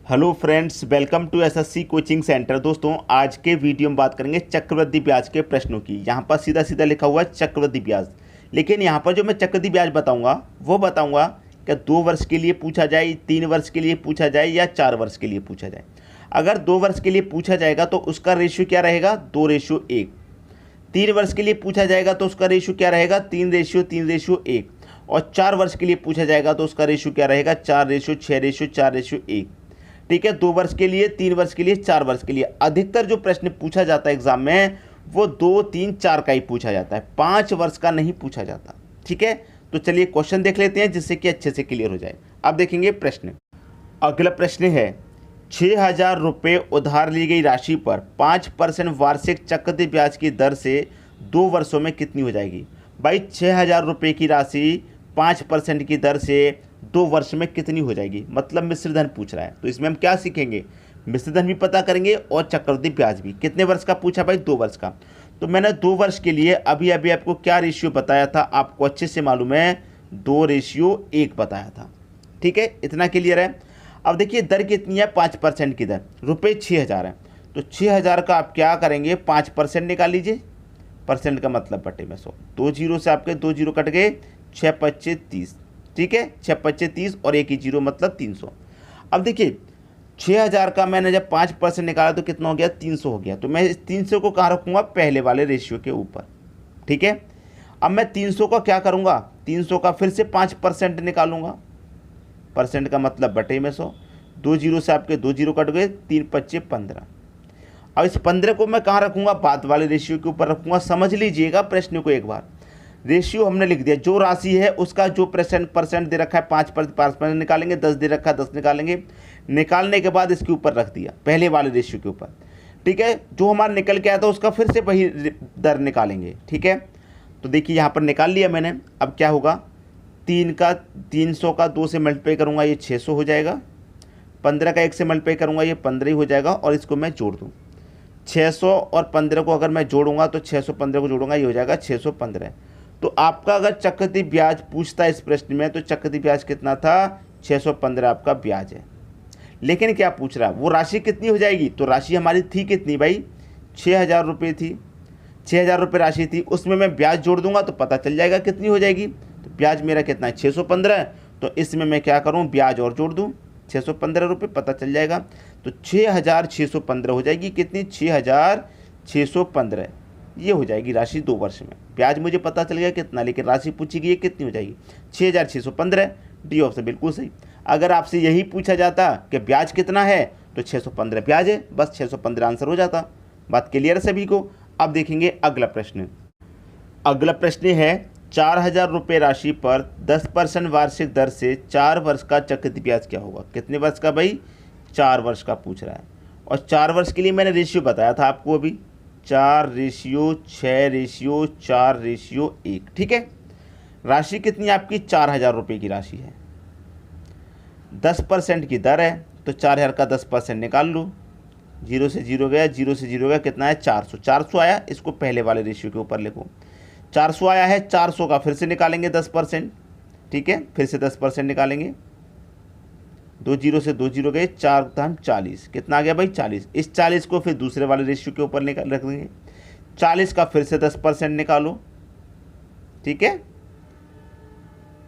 Hello friends, welcome to SSC coaching centre. दोस्तों, आज के वीडियो में बात करेंगे चक्रवृद्धि ब्याज के प्रश्नों की। यहाँ पर सीधा सीधा लिखा हुआ है चक्रवृद्धि ब्याज, लेकिन यहाँ पर जो मैं चक्रवृद्धि ब्याज बताऊँगा वो बताऊँगा कि 2 वर्ष के लिए पूछा जाए, 3 वर्ष के लिए पूछा जाए या 4 वर्ष के लिए पूछा जाए। अगर 2 वर्ष के लिए पूछा जाएगा तो उसका रेशियो क्या रहेगा, 2:1। 3 वर्ष के लिए पूछा जाएगा तो उसका रेशियो क्या रहेगा, 3:3:1। और 4 वर्ष के लिए पूछा जाएगा तो उसका रेशियो क्या रहेगा, 4:6:4:1। ठीक है, 2 वर्ष के लिए, 3 वर्ष के लिए, 4 वर्ष के लिए। अधिकतर जो प्रश्न पूछा जाता है एग्जाम में वो 2, 3, 4 का ही पूछा जाता है, 5 वर्ष का नहीं पूछा जाता। ठीक है, तो चलिए क्वेश्चन देख लेते हैं जिससे कि अच्छे से क्लियर हो जाए। अब देखेंगे प्रश्न। अगला प्रश्न है, 6,000 रुपये उधार ली गई राशि पर 5% वार्षिक चक्रवृद्धि ब्याज की दर से 2 वर्षों में कितनी हो जाएगी। भाई 6,000 रुपये की राशि 5% की दर से 2 वर्ष में कितनी हो जाएगी, मतलब मिश्रधन पूछ रहा है। तो इसमें हम क्या सीखेंगे, मिश्रधन भी पता करेंगे और चक्रवृद्धि ब्याज भी। कितने वर्ष का पूछा भाई, 2 वर्ष का। तो मैंने 2 वर्ष के लिए अभी आपको क्या रेशियो बताया था, आपको अच्छे से मालूम है, 2:1 बताया था। ठीक है, इतना क्लियर है। अब देखिए दर कितनी है, 5% की दर, रुपये 6,000 है। तो 6,000 का आप क्या करेंगे, 5% निकाल लीजिए। परसेंट का मतलब बटे में 100, 2 जीरो से आपके 2 जीरो कट गए, 6×5 = 30। ठीक है, 6×5 = 30 और 1 ही जीरो मतलब 300। अब देखिए 6,000 का मैंने जब 5% निकाला तो कितना हो गया, 300 हो गया। तो मैं इस 300 को कहाँ रखूँगा, पहले वाले रेशियो के ऊपर। ठीक है, अब मैं 300 का क्या करूँगा, 300 का फिर से 5% निकालूंगा। परसेंट का मतलब बटे में 100, 2 जीरो से आपके 2 जीरो कट गए, 3×5 = 15। अब इस 15 को मैं कहाँ रखूँगा, बाद वाले रेशियो के ऊपर रखूँगा। समझ लीजिएगा प्रश्न को एक बार। रेशियो हमने लिख दिया, जो राशि है उसका जो परसेंट दे रखा है 5% निकालेंगे, 10 दे रखा है 10 निकालेंगे। निकालने के बाद इसके ऊपर रख दिया, पहले वाले रेशियो के ऊपर। ठीक है, जो हमारा निकल के आया था उसका फिर से वही दर निकालेंगे। ठीक है, तो देखिए यहाँ पर निकाल लिया मैंने। अब क्या होगा, 300 का 2 से मल्टीप्लाई करूँगा, ये 600 हो जाएगा। 15 का 1 से मल्टीप्लाई करूँगा, ये 15 ही हो जाएगा। और इसको मैं जोड़ दूँ, 600 और 15 को अगर मैं जोड़ूंगा तो 615 को जोड़ूंगा, ये हो जाएगा 615। तो आपका अगर चक्रवृद्धि ब्याज पूछता है इस प्रश्न में तो चक्रवृद्धि ब्याज कितना था, 615 आपका ब्याज है। लेकिन क्या पूछ रहा है, वो राशि कितनी हो जाएगी। तो राशि हमारी थी कितनी भाई, 6,000 रुपये थी। 6,000 रुपये राशि थी, उसमें मैं ब्याज जोड़ दूंगा तो पता चल जाएगा कितनी हो जाएगी। तो ब्याज मेरा कितना है, 615। तो इसमें मैं क्या करूँ, ब्याज और जोड़ दूँ, 615 रुपये, पता चल जाएगा। तो 6,615 हो जाएगी। कितनी, 6,615 ये हो जाएगी राशि 2 वर्ष में। ब्याज मुझे पता चल गया कितना, लेकिन राशि पूछी गई है कितनी हो जाएगी, 6,615। डी ऑप्शन बिल्कुल सही। अगर आपसे यही पूछा जाता कि ब्याज कितना है तो 615 ब्याज है, बस 615 आंसर हो जाता। बात क्लियर है सभी को। अब देखेंगे अगला प्रश्न। अगला प्रश्न है, 4,000 रुपये राशि पर 10% वार्षिक दर से 4 वर्ष का चक्रवृद्धि ब्याज क्या होगा। कितने वर्ष का भाई, 4 वर्ष का पूछ रहा है। और 4 वर्ष के लिए मैंने रेशियो बताया था आपको अभी, 4:6:4:1। ठीक है, राशि कितनी आपकी, 4,000 रुपये की राशि है, 10% की दर है। तो 4,000 का 10% निकाल लूँ, 0 से 0 गया, 0 से 0 गया, कितना है, 400। 400 आया, इसको पहले वाले रेशियो के ऊपर लिखो। 400 आया है, 400 का फिर से निकालेंगे 10%। ठीक है, फिर से 10% निकालेंगे, 2 जीरो से 2 जीरो गए, 4×40 कितना आ गया भाई, 40। इस 40 को फिर दूसरे वाले रेशियो के ऊपर निकाल रख देंगे। 40 का फिर से 10% निकालो। ठीक है,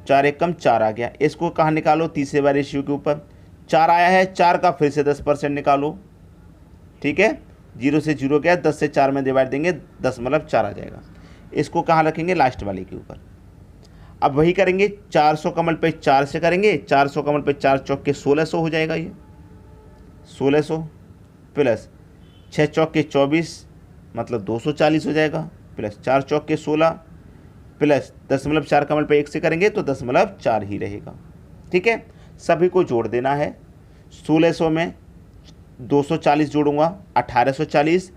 4×1=4 आ गया। इसको कहाँ निकालो, तीसरे वाले रेशियो के ऊपर। 4 आया है, 4 का फिर से 10% निकालो। ठीक है, 0 से 0 गया, 10 से 4 में डिवाइड देंगे, 10=4 आ जाएगा। इसको कहाँ रखेंगे, लास्ट वाले के ऊपर। अब वही करेंगे, 400 का मल्टीप्लाई 4 से करेंगे, 400 का मल्टीप्लाई 4 चौके 1600 हो जाएगा। ये 1600 प्लस 6 चौके 24 मतलब 240 हो जाएगा, प्लस 4 चौके 16 प्लस 10.4 का मल्टीप्लाई 1 से करेंगे तो 10.4 ही रहेगा। ठीक है, सभी को जोड़ देना है। 1600 में 240 जोड़ूंगा, 1840।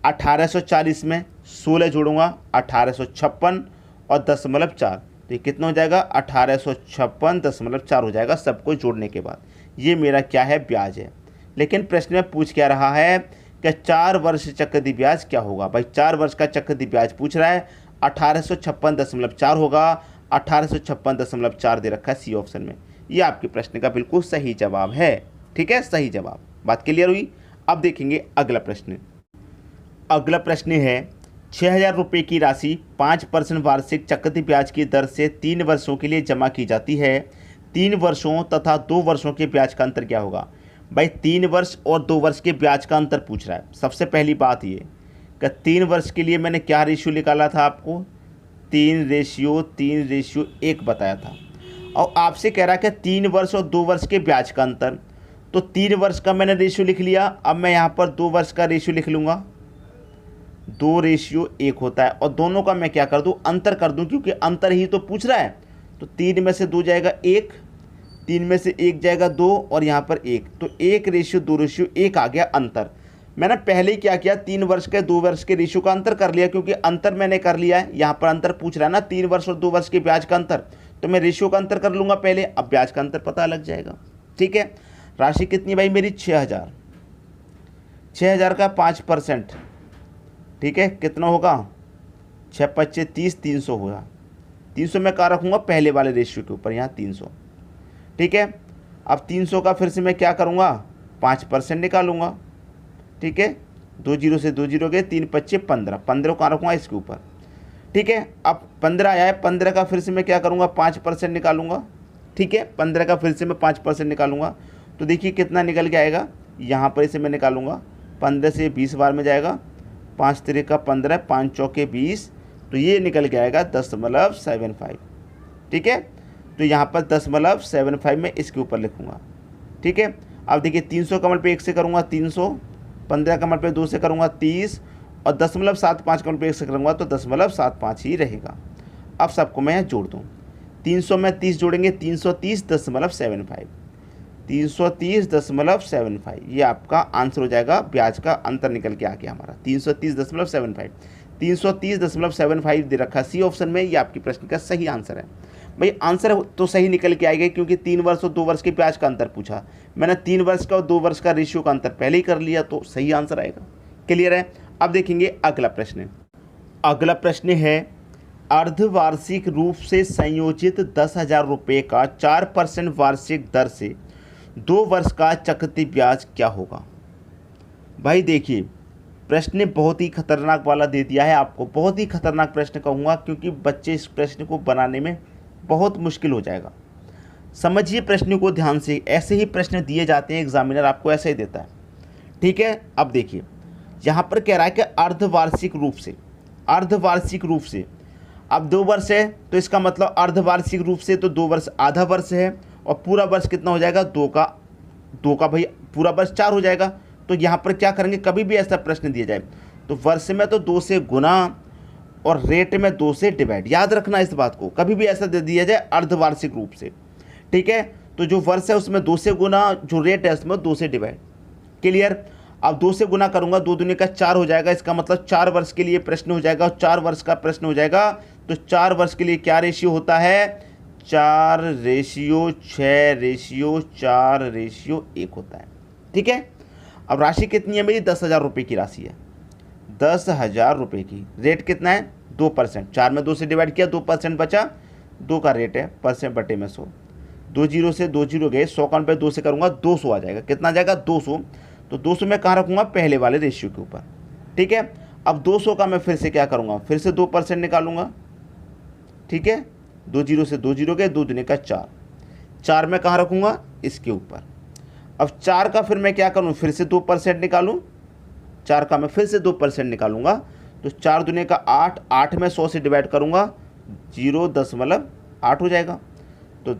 1840 में 16 जोड़ूंगा, 1856 और 10.4, तो ये कितना हो जाएगा, 1856.4 हो जाएगा सबको जोड़ने के बाद। ये मेरा क्या है, ब्याज है। लेकिन प्रश्न में पूछ क्या रहा है कि 4 वर्ष चक्रवृद्धि ब्याज क्या होगा। भाई 4 वर्ष का चक्रवृद्धि ब्याज पूछ रहा है, 1856.4 होगा। 1856.4 दे रखा है सी ऑप्शन में। ये आपके प्रश्न का बिल्कुल सही जवाब है। ठीक है, सही जवाब। बात क्लियर हुई। अब देखेंगे अगला प्रश्न। अगला प्रश्न है 6,000 रुपये की राशि 5% वार्षिक चक्रवृद्धि ब्याज की दर से 3 वर्षों के लिए जमा की जाती है। 3 वर्षों तथा 2 वर्षों के ब्याज का अंतर क्या होगा? भाई 3 वर्ष और 2 वर्ष के ब्याज का अंतर पूछ रहा है। सबसे पहली बात ये कि 3 वर्ष के लिए मैंने क्या रेशियो निकाला था आपको? 3:1 बताया था। और आपसे कह रहा है कि 3 वर्ष और 2 वर्ष के ब्याज का अंतर, तो 3 वर्ष का मैंने रेशियो लिख लिया। अब मैं यहाँ पर 2 वर्ष का रेशियो लिख लूँगा। 2:1 होता है और दोनों का मैं क्या कर दूँ? अंतर कर दूँ, क्योंकि अंतर ही तो पूछ रहा है। तो 3 में से 2 जाएगा 1, 3 में से 1 जाएगा 2 और यहाँ पर 1, तो 1:2:1 आ गया अंतर। मैंने पहले ही क्या किया? 3 वर्ष के 2 वर्ष के रेशियो का अंतर कर लिया, क्योंकि अंतर मैंने कर लिया है। यहाँ पर अंतर पूछ रहा है ना, 3 वर्ष और 2 वर्ष के ब्याज का अंतर, तो मैं रेशियो का अंतर कर लूँगा पहले, अब ब्याज का अंतर पता लग जाएगा। ठीक है, राशि कितनी भाई मेरी? 6,000। 6,000 का 5%, ठीक है, कितना होगा? 6×5 = 30, 300 होगा। 300 मैं कहाँ रखूँगा? पहले वाले रेशियो के ऊपर, यहाँ 300। ठीक है, अब 300 का फिर से मैं क्या करूँगा? 5% निकालूंगा। ठीक है, 2 0 से 2 0 गए, 3×5 = 15, 15 कहाँ रखूँगा? इसके ऊपर। ठीक है, अब 15 आया है, 15 का फिर से मैं क्या करूँगा? 5% निकालूंगा। ठीक है, 15 का फिर से मैं 5% निकालूंगा, तो देखिए कितना निकल के आएगा। यहाँ पर इसे मैं निकालूंगा, 15 से 20 बार में जाएगा, 5 3 का 15, 5 चौके 20, तो ये निकल के आएगा 10.75। ठीक है, तो यहाँ पर 10.75 में इसके ऊपर लिखूँगा। ठीक है, अब देखिए 300 का मल्टीप्लाई 1 से करूँगा 300, 15 का मल्टीप्लाई 2 से करूँगा 30 और 10.75 का मल्टीप्लाई 1 से करूँगा तो 10.75 ही रहेगा। अब सबको मैं यहाँ जोड़ दूँ, 300 में 30 जोड़ेंगे, 330.75, 330.75, ये आपका आंसर हो जाएगा। ब्याज का अंतर निकल के आ गया हमारा 330.75। 330.75 दे रखा सी ऑप्शन में, ये आपकी प्रश्न का सही आंसर है। भाई आंसर तो सही निकल के आएगा, क्योंकि 3 वर्ष और 2 वर्ष के ब्याज का अंतर पूछा। मैंने 3 वर्ष का और 2 वर्ष का रेशियो का अंतर पहले ही कर लिया, तो सही आंसर आएगा। क्लियर है। अब देखेंगे अगला प्रश्न। अगला प्रश्न है अर्धवार्षिक रूप से संयोजित 10,000 रुपये का 4% वार्षिक दर से 2 वर्ष का चक्रवृद्धि ब्याज क्या होगा? भाई देखिए प्रश्न बहुत ही खतरनाक वाला दे दिया है आपको, बहुत ही खतरनाक प्रश्न कहूँगा, क्योंकि बच्चे इस प्रश्न को बनाने में बहुत मुश्किल हो जाएगा। समझिए प्रश्न को ध्यान से, ऐसे ही प्रश्न दिए जाते हैं, एग्जामिनर आपको ऐसे ही देता है। ठीक है, अब देखिए यहाँ पर कह रहा है कि अर्धवार्षिक रूप से, अर्धवार्षिक रूप से, अब 2 वर्ष है तो इसका मतलब अर्धवार्षिक रूप से तो 2 वर्ष आधा वर्ष है, और पूरा वर्ष कितना हो जाएगा? 2 का भाई पूरा वर्ष 4 हो जाएगा। तो यहाँ पर क्या करेंगे, कभी भी ऐसा प्रश्न दिया जाए तो वर्ष में तो 2 से गुना और रेट में 2 से डिवाइड, याद रखना इस बात को, कभी भी ऐसा दे दिया जाए अर्धवार्षिक रूप से। ठीक है, तो जो वर्ष है उसमें 2 से गुना, जो रेट है उसमें 2 से डिवाइड। क्लियर। अब 2 से गुना करूंगा, 2 दूनी का 4 हो जाएगा, इसका मतलब 4 वर्ष के लिए प्रश्न हो जाएगा, और 4 वर्ष का प्रश्न हो जाएगा। तो 4 वर्ष के लिए क्या रेशियो होता है? 4:6:4:1 होता है। ठीक है, अब राशि कितनी है मेरी? 10,000 रुपये की राशि है, 10,000 रुपये की। रेट कितना है? 2%। 4 में 2 से डिवाइड किया, 2% बचा, 2 का रेट है, परसेंट बटे में 100, 2 0 से 2 0 गए, 100 का 2 से करूँगा 200 आ जाएगा। कितना आ जाएगा? 200। तो 200 में कहाँ रखूँगा? पहले वाले रेशियो के ऊपर। ठीक है, अब 200 का मैं फिर से क्या करूँगा? फिर से 2% निकालूंगा। ठीक है, 2 0 से 2 0 गए, 2 दूनी का 4, 4 में कहाँ रखूँगा? इसके ऊपर। अब 4 का फिर मैं क्या करूँ? फिर से 2% निकालूँ, 4 का मैं फिर से 2% निकालूंगा, तो 4 दूनी का 8, 8 में 100 से डिवाइड करूँगा, 0.8 हो जाएगा। तो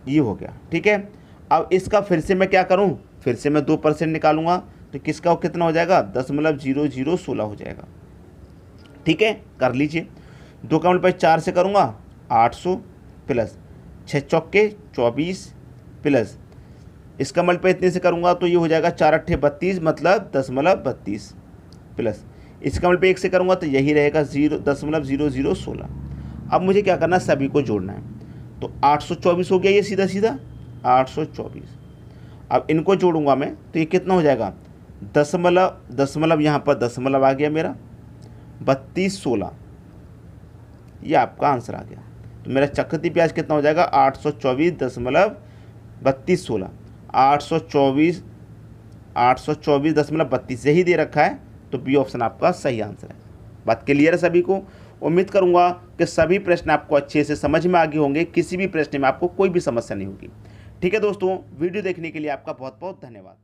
ये हो गया। ठीक है, अब इसका फिर से मैं क्या करूँ? फिर से मैं 2% निकालूंगा, तो किसका कितना हो जाएगा? 10.0016 हो जाएगा। ठीक है, कर लीजिए। 2 का मल्टीप्लाई 4 से करूँगा 800 प्लस 6 चौके 24 प्लस इसका मल्टीप्लाई इतने से करूँगा तो ये हो जाएगा 4 8 32, मतलब 10.32 प्लस इसका मल्टीप्लाई 1 से करूँगा तो यही रहेगा 10.0016। अब मुझे क्या करना है? सभी को जोड़ना है। तो 824 हो गया ये सीधा सीधा 824। अब इनको जोड़ूंगा मैं तो ये कितना हो जाएगा? दशमलव यहाँ पर दशमलव आ गया मेरा 3216, ये आपका आंसर आ गया। तो मेरा चक्रवृद्धि ब्याज कितना हो जाएगा? 824.3216। 824.32 यही दे रखा है, तो बी ऑप्शन आपका सही आंसर है। बात क्लियर है सभी को? उम्मीद करूंगा कि सभी प्रश्न आपको अच्छे से समझ में आ गए होंगे, किसी भी प्रश्न में आपको कोई भी समस्या नहीं होगी। ठीक है दोस्तों, वीडियो देखने के लिए आपका बहुत बहुत धन्यवाद।